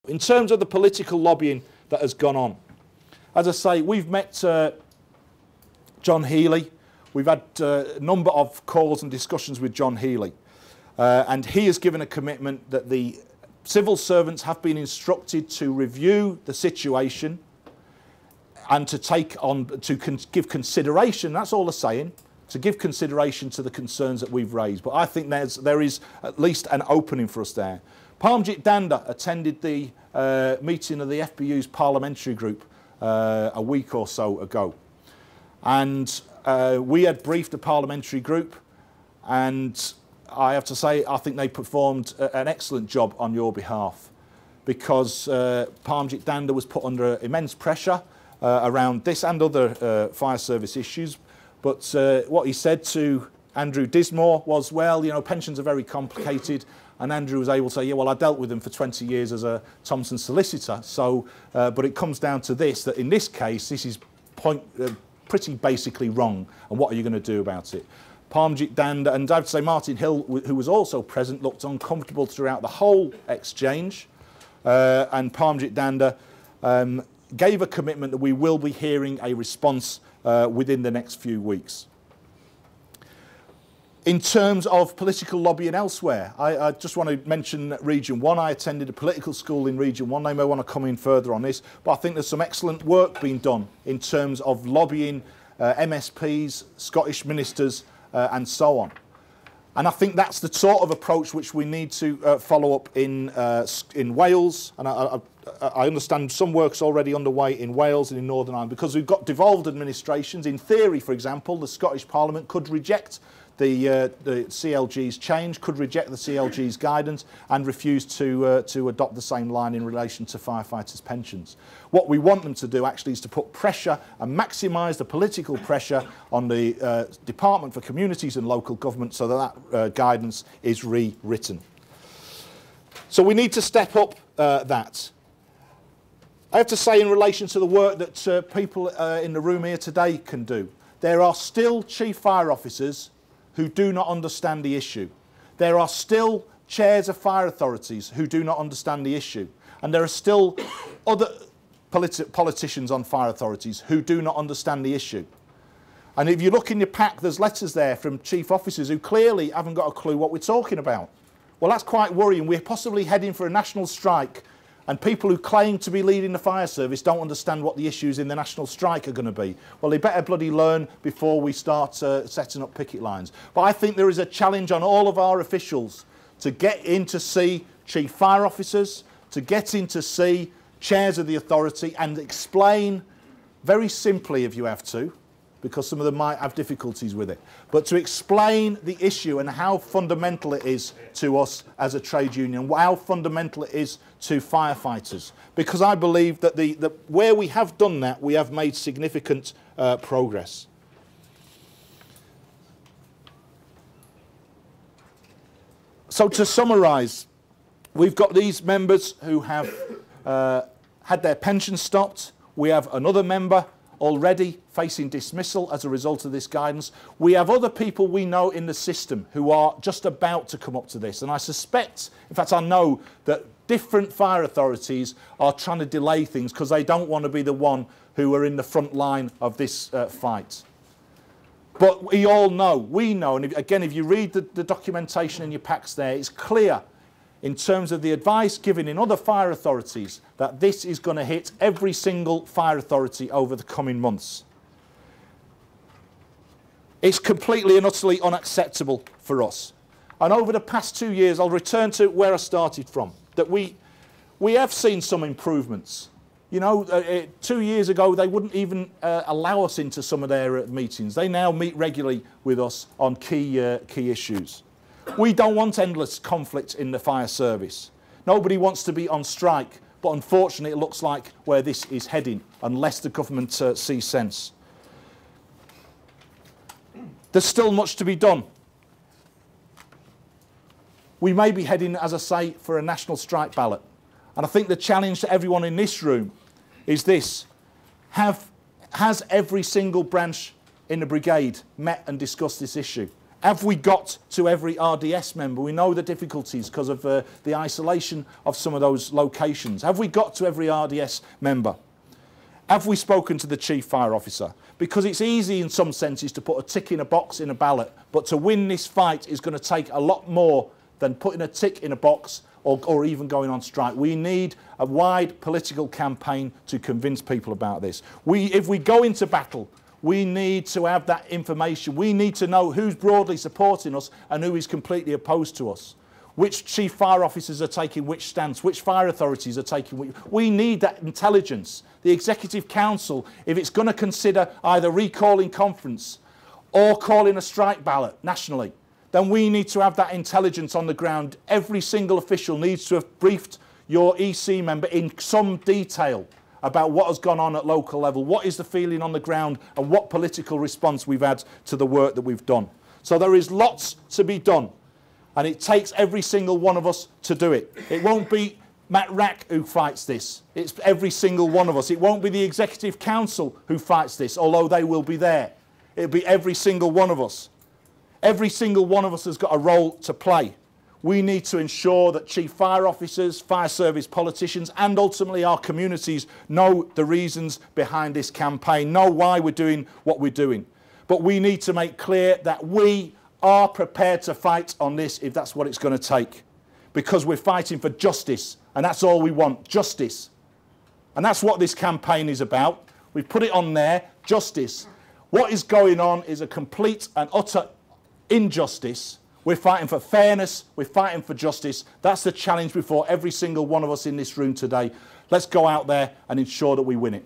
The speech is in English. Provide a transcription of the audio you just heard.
In terms of the political lobbying that has gone on, as I say, we've met John Healey. We've had a number of calls and discussions with John Healey. And he has given a commitment that the civil servants have been instructed to review the situation and to give consideration, that's all they're saying, to give consideration to the concerns that we've raised. But I think there is at least an opening for us there. Parmjit Danda attended the meeting of the FBU's parliamentary group a week or so ago. And we had briefed the parliamentary group, and I have to say I think they performed an excellent job on your behalf, because Parmjit Danda was put under immense pressure around this and other fire service issues. But what he said to Andrew Dismore was, well, you know, pensions are very complicated. And Andrew was able to say, yeah, well, I dealt with them for 20 years as a Thomson solicitor. So, but it comes down to this, that in this case, this is pretty basically wrong. And what are you going to do about it? Parmjit Danda, and I would say Martin Hill, who was also present, looked uncomfortable throughout the whole exchange. And Parmjit Danda gave a commitment that we will be hearing a response within the next few weeks. In terms of political lobbying elsewhere, I just want to mention Region 1. I attended a political school in Region 1. They may want to come in further on this, but I think there's some excellent work being done in terms of lobbying MSPs, Scottish ministers, and so on. And I think that's the sort of approach which we need to follow up in Wales. And I understand some work's already underway in Wales and in Northern Ireland, because we've got devolved administrations. In theory, for example, the Scottish Parliament could reject the CLG's change, could reject the CLG's guidance and refuse to adopt the same line in relation to firefighters' pensions. What we want them to do actually is to put pressure and maximise the political pressure on the Department for Communities and Local Government so that guidance is rewritten. So we need to step up that. I have to say, in relation to the work that people in the room here today can do, there are still chief fire officers who do not understand the issue. There are still chairs of fire authorities who do not understand the issue. And there are still other politicians on fire authorities who do not understand the issue. And if you look in your pack, there's letters there from chief officers who clearly haven't got a clue what we're talking about. Well, that's quite worrying. We're possibly heading for a national strike, and people who claim to be leading the fire service don't understand what the issues in the national strike are going to be. Well, they better bloody learn before we start setting up picket lines. But I think there is a challenge on all of our officials to get in to see chief fire officers, to get in to see chairs of the authority and explain very simply, if you have to, because some of them might have difficulties with it, but to explain the issue and how fundamental it is to us as a trade union, how fundamental it is to firefighters. Because I believe that where we have done that, we have made significant progress. So to summarise, we've got these members who have had their pensions stopped. We have another member already facing dismissal as a result of this guidance. We have other people we know in the system who are just about to come up to this. And I suspect, in fact I know, that different fire authorities are trying to delay things because they don't want to be the one who are in the front line of this fight. But we all know, we know, and again, if you read the documentation in your packs there, it's clear in terms of the advice given in other fire authorities that this is going to hit every single fire authority over the coming months. It's completely and utterly unacceptable for us. And over the past 2 years, I'll return to where I started from, that we have seen some improvements. You know, 2 years ago, they wouldn't even allow us into some of their meetings. They now meet regularly with us on key issues. We don't want endless conflict in the fire service. Nobody wants to be on strike, but unfortunately it looks like where this is heading, unless the government sees sense. There's still much to be done. We may be heading, as I say, for a national strike ballot. And I think the challenge to everyone in this room is this. Has every single branch in the brigade met and discussed this issue? Have we got to every RDS member? We know the difficulties because of the isolation of some of those locations. Have we got to every RDS member? Have we spoken to the Chief Fire Officer? Because it's easy in some senses to put a tick in a box in a ballot, but to win this fight is going to take a lot more than putting a tick in a box or even going on strike. We need a wide political campaign to convince people about this. If we go into battle, we need to have that information. We need to know who's broadly supporting us and who is completely opposed to us. Which chief fire officers are taking which stance, which fire authorities are taking which. We need that intelligence. The Executive Council, if it's going to consider either recalling conference or calling a strike ballot nationally, then we need to have that intelligence on the ground. Every single official needs to have briefed your EC member in some detail about what has gone on at local level, what is the feeling on the ground, and what political response we've had to the work that we've done. So there is lots to be done, and it takes every single one of us to do it. It won't be Matt Wrack who fights this. It's every single one of us. It won't be the Executive Council who fights this, although they will be there. It'll be every single one of us. Every single one of us has got a role to play. We need to ensure that chief fire officers, fire service politicians, and ultimately our communities know the reasons behind this campaign, know why we're doing what we're doing. But we need to make clear that we are prepared to fight on this if that's what it's going to take. Because we're fighting for justice, and that's all we want, justice. And that's what this campaign is about. We've put it on there, justice. What is going on is a complete and utter injustice. We're fighting for fairness, we're fighting for justice. That's the challenge before every single one of us in this room today. Let's go out there and ensure that we win it.